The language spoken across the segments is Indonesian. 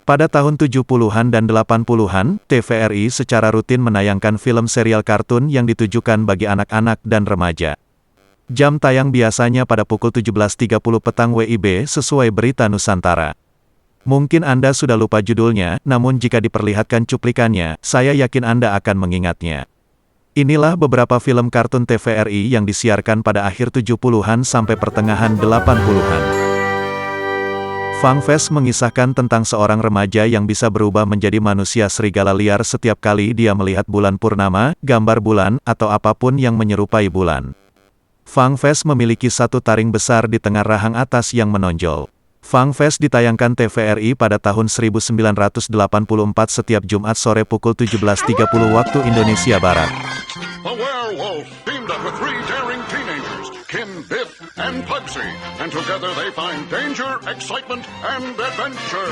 Pada tahun 70-an dan 80-an, TVRI secara rutin menayangkan film serial kartun yang ditujukan bagi anak-anak dan remaja. Jam tayang biasanya pada pukul 17.30 petang WIB sesuai Berita Nusantara. Mungkin Anda sudah lupa judulnya, namun jika diperlihatkan cuplikannya, saya yakin Anda akan mengingatnya. Inilah beberapa film kartun TVRI yang disiarkan pada akhir 70-an sampai pertengahan 80-an. Fangfest mengisahkan tentang seorang remaja yang bisa berubah menjadi manusia serigala liar setiap kali dia melihat bulan purnama, gambar bulan, atau apapun yang menyerupai bulan. Fangfest memiliki satu taring besar di tengah rahang atas yang menonjol. Fangfest ditayangkan TVRI pada tahun 1984 setiap Jumat sore pukul 17.30 waktu Indonesia Barat. A werewolf teamed up with three daring teenagers, Kim, Biff, and Pugsy, and together they find danger, excitement, and adventure.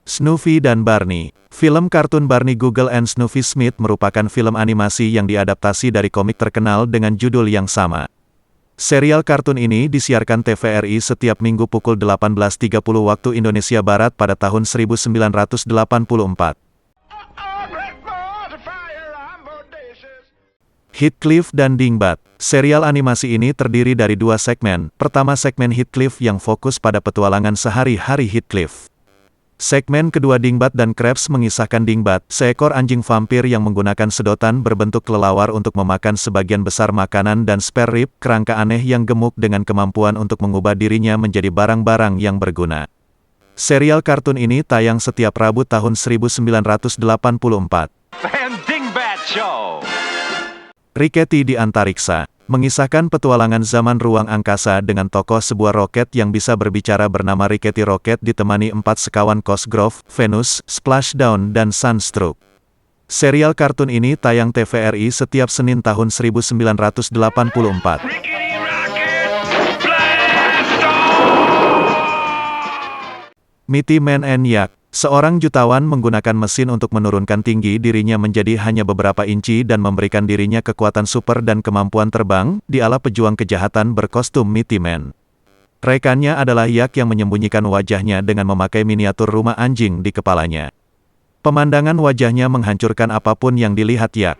Snoopy dan Barney. Film kartun Barney Google and Snoopy Smith merupakan film animasi yang diadaptasi dari komik terkenal dengan judul yang sama. Serial kartun ini disiarkan TVRI setiap minggu pukul 18.30 waktu Indonesia Barat pada tahun 1984. Heathcliff dan Dingbat. Serial animasi ini terdiri dari dua segmen. Pertama segmen Heathcliff yang fokus pada petualangan sehari-hari Heathcliff. Segmen kedua Dingbat dan Krabs mengisahkan Dingbat, seekor anjing vampir yang menggunakan sedotan berbentuk kelelawar untuk memakan sebagian besar makanan dan spare rib, kerangka aneh yang gemuk dengan kemampuan untuk mengubah dirinya menjadi barang-barang yang berguna. Serial kartun ini tayang setiap Rabu tahun 1984. And Dingbat Show. Rickety di Antariksa. Mengisahkan petualangan zaman ruang angkasa dengan tokoh sebuah roket yang bisa berbicara bernama Rickety Rocket ditemani 4 sekawan Cosgrove, Venus, Splashdown, dan Sunstroke. Serial kartun ini tayang TVRI setiap Senin tahun 1984. Mighty Man and Yak. Seorang jutawan menggunakan mesin untuk menurunkan tinggi dirinya menjadi hanya beberapa inci dan memberikan dirinya kekuatan super dan kemampuan terbang, dialah pejuang kejahatan berkostum Mighty Man. Rekannya adalah Yak yang menyembunyikan wajahnya dengan memakai miniatur rumah anjing di kepalanya. Pemandangan wajahnya menghancurkan apapun yang dilihat Yak.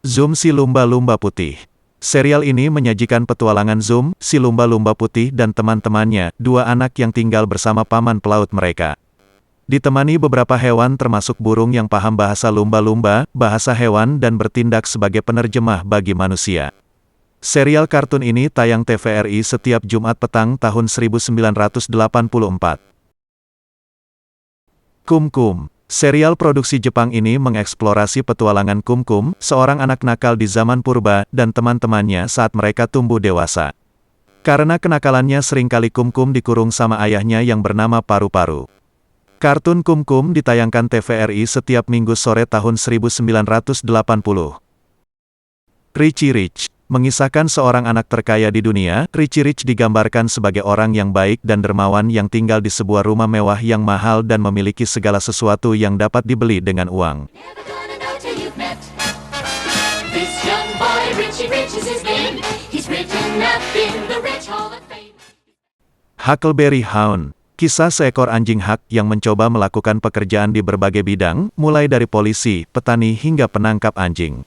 Zoom si lumba-lumba putih. Serial ini menyajikan petualangan Zoom, si lumba-lumba putih dan teman-temannya, dua anak yang tinggal bersama paman pelaut mereka. Ditemani beberapa hewan termasuk burung yang paham bahasa lumba-lumba, bahasa hewan dan bertindak sebagai penerjemah bagi manusia. Serial kartun ini tayang TVRI setiap Jumat petang tahun 1984. Kum Kum. Serial produksi Jepang ini mengeksplorasi petualangan Kum Kum, seorang anak nakal di zaman purba, dan teman-temannya saat mereka tumbuh dewasa. Karena kenakalannya seringkali Kum Kum dikurung sama ayahnya yang bernama Paru-Paru. Kartun Kum Kum ditayangkan TVRI setiap minggu sore tahun 1980. Richie Rich. Mengisahkan seorang anak terkaya di dunia, Richie Rich digambarkan sebagai orang yang baik dan dermawan yang tinggal di sebuah rumah mewah yang mahal dan memiliki segala sesuatu yang dapat dibeli dengan uang. Huckleberry Hound. Kisah seekor anjing Huck yang mencoba melakukan pekerjaan di berbagai bidang, mulai dari polisi, petani hingga penangkap anjing.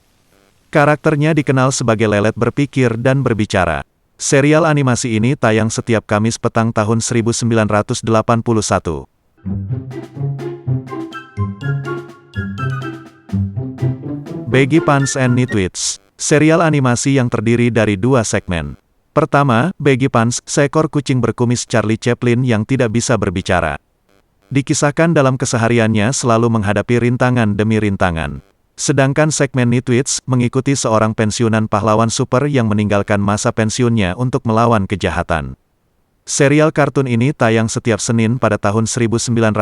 Karakternya dikenal sebagai lelet berpikir dan berbicara. Serial animasi ini tayang setiap Kamis petang tahun 1981. Baggy Pants and Nitwits. Serial animasi yang terdiri dari dua segmen. Pertama, Baggy Pants, seekor kucing berkumis Charlie Chaplin yang tidak bisa berbicara. Dikisahkan dalam kesehariannya selalu menghadapi rintangan demi rintangan. Sedangkan segmen Nitwits mengikuti seorang pensiunan pahlawan super yang meninggalkan masa pensiunnya untuk melawan kejahatan. Serial kartun ini tayang setiap Senin pada tahun 1981.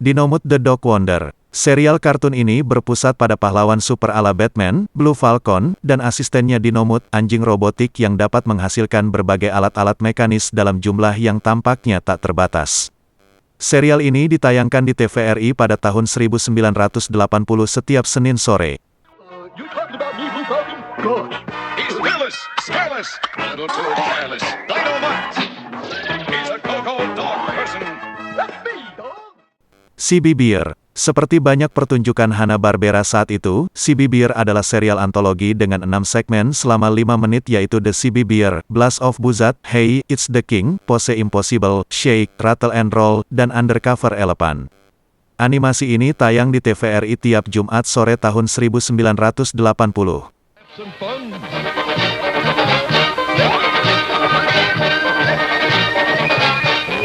Dinamut the Dog Wonder. Serial kartun ini berpusat pada pahlawan super ala Batman, Blue Falcon, dan asistennya Dynomutt, anjing robotik yang dapat menghasilkan berbagai alat-alat mekanis dalam jumlah yang tampaknya tak terbatas. Serial ini ditayangkan di TVRI pada tahun 1980 setiap Senin sore. You talking about me, Blue Falcon? Good. He's fearless, careless, a little too careless. Dynamite. He's a go-go dog person. That's me, dog. CB Bear. Seperti banyak pertunjukan Hanna-Barbera saat itu, CB Bear adalah serial antologi dengan 6 segmen selama 5 menit yaitu The CB Bear, Blast of Buzzard, Hey, It's the King, Pose Impossible, Shake, Rattle and Roll, dan Undercover Elephant. Animasi ini tayang di TVRI tiap Jumat sore tahun 1980. Some fun.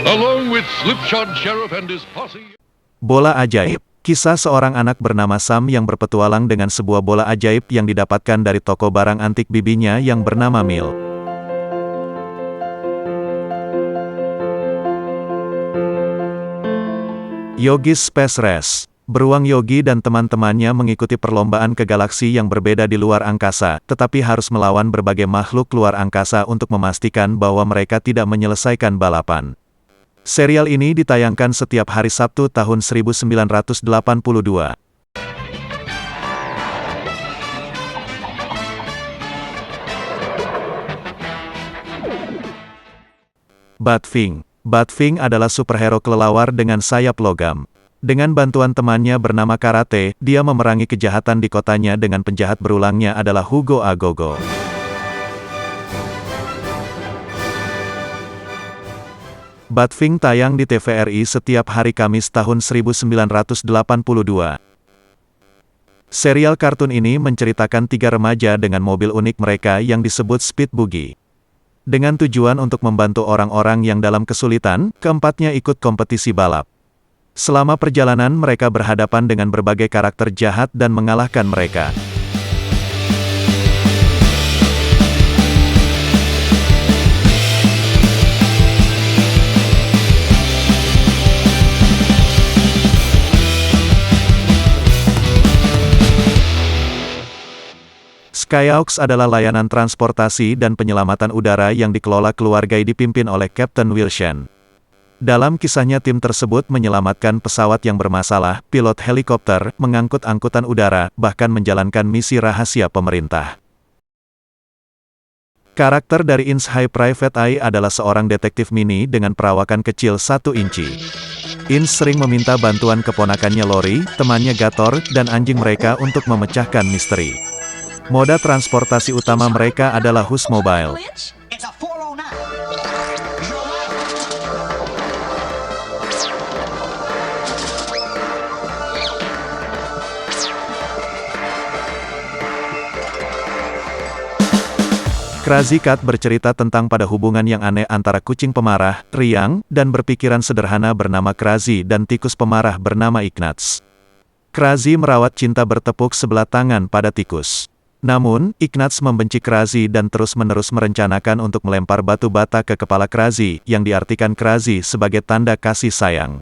Along with Slipshod Sheriff and his posse. Bola ajaib. Kisah seorang anak bernama Sam yang berpetualang dengan sebuah bola ajaib yang didapatkan dari toko barang antik bibinya yang bernama Mil. Yogi's Space Race. Beruang Yogi dan teman-temannya mengikuti perlombaan ke galaksi yang berbeda di luar angkasa, tetapi harus melawan berbagai makhluk luar angkasa untuk memastikan bahwa mereka tidak menyelesaikan balapan. Serial ini ditayangkan setiap hari Sabtu tahun 1982. Batwing. Batwing adalah superhero kelelawar dengan sayap logam. Dengan bantuan temannya bernama Karate, dia memerangi kejahatan di kotanya dengan penjahat berulangnya adalah Hugo Agogo. Batwing tayang di TVRI setiap hari Kamis tahun 1982. Serial kartun ini menceritakan 3 remaja dengan mobil unik mereka yang disebut Speed Buggy. Dengan tujuan untuk membantu orang-orang yang dalam kesulitan, keempatnya ikut kompetisi balap. Selama perjalanan mereka berhadapan dengan berbagai karakter jahat dan mengalahkan mereka. Skyhawks adalah layanan transportasi dan penyelamatan udara yang dikelola keluarga dipimpin oleh Captain Wilson. Dalam kisahnya tim tersebut menyelamatkan pesawat yang bermasalah, pilot helikopter, mengangkut angkutan udara, bahkan menjalankan misi rahasia pemerintah. Karakter dari In's High Private Eye adalah seorang detektif mini dengan perawakan kecil 1 inci. In's sering meminta bantuan keponakannya Lori, temannya Gator, dan anjing mereka untuk memecahkan misteri. Moda transportasi utama mereka adalah Hus Mobile. Krazy Kat bercerita tentang pada hubungan yang aneh antara kucing pemarah, riang, dan berpikiran sederhana bernama Krazy dan tikus pemarah bernama Ignatz. Krazy merawat cinta bertepuk sebelah tangan pada tikus. Namun, Ignatz membenci Krazy dan terus-menerus merencanakan untuk melempar batu bata ke kepala Krazy, yang diartikan Krazy sebagai tanda kasih sayang.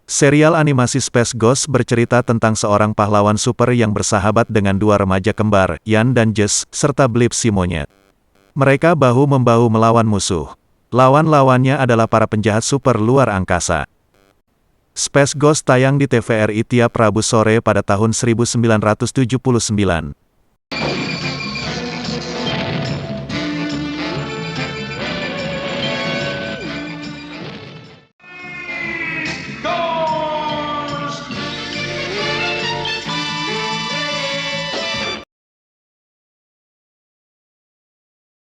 Serial animasi Space Ghost bercerita tentang seorang pahlawan super yang bersahabat dengan 2 remaja kembar, Yan dan Jess, serta Blip si monyet. Mereka bahu-membahu melawan musuh. Lawan-lawannya adalah para penjahat super luar angkasa. Space Ghost tayang di TVRI tiap Rabu sore pada tahun 1979.